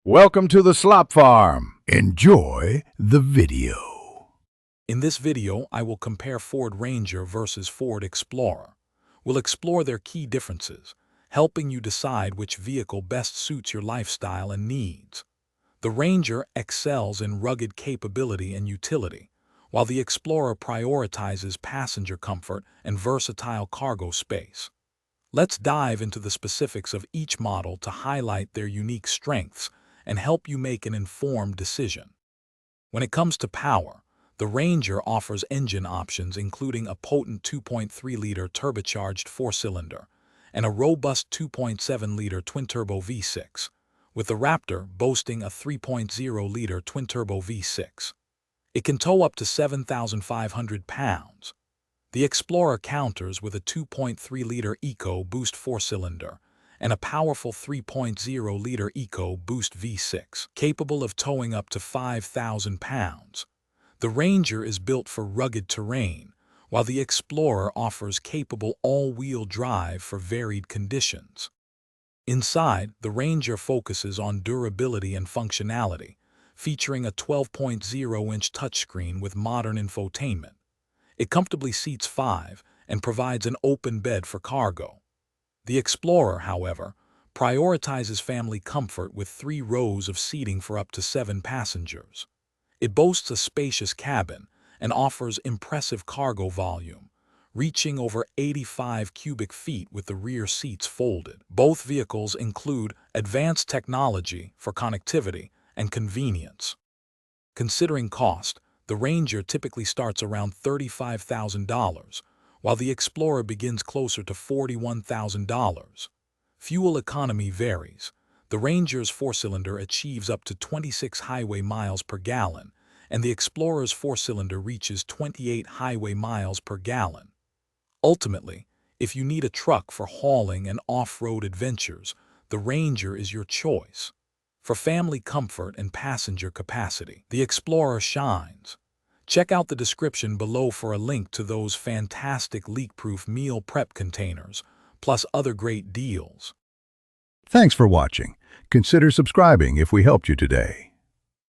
Welcome to the Slop Farm. Enjoy the video. In this video, I will compare Ford Ranger versus Ford Explorer. We'll explore their key differences, helping you decide which vehicle best suits your lifestyle and needs. The Ranger excels in rugged capability and utility, while the Explorer prioritizes passenger comfort and versatile cargo space. Let's dive into the specifics of each model to highlight their unique strengths and help you make an informed decision. When it comes to power, the Ranger offers engine options including a potent 2.3-liter turbocharged four-cylinder and a robust 2.7-liter twin-turbo V6, with the Raptor boasting a 3.0-liter twin-turbo V6. It can tow up to 7,500 pounds. The Explorer counters with a 2.3-liter EcoBoost four-cylinder and a powerful 3.0-liter EcoBoost V6, capable of towing up to 5,000 pounds. The Ranger is built for rugged terrain, while the Explorer offers capable all-wheel drive for varied conditions. Inside, the Ranger focuses on durability and functionality, featuring a 12.0-inch touchscreen with modern infotainment. It comfortably seats 5 and provides an open bed for cargo. The Explorer, however, prioritizes family comfort with 3 rows of seating for up to 7 passengers. It boasts a spacious cabin and offers impressive cargo volume, reaching over 85 cubic feet with the rear seats folded. Both vehicles include advanced technology for connectivity and convenience. Considering cost, the Ranger typically starts around $35,000, while the Explorer begins closer to $41,000. Fuel economy varies. The Ranger's four-cylinder achieves up to 26 highway miles per gallon, and the Explorer's four-cylinder reaches 28 highway miles per gallon. Ultimately, if you need a truck for hauling and off-road adventures, the Ranger is your choice. For family comfort and passenger capacity, the Explorer shines. Check out the description below for a link to those fantastic leak-proof meal prep containers, plus other great deals. Thanks for watching. Consider subscribing if we helped you today.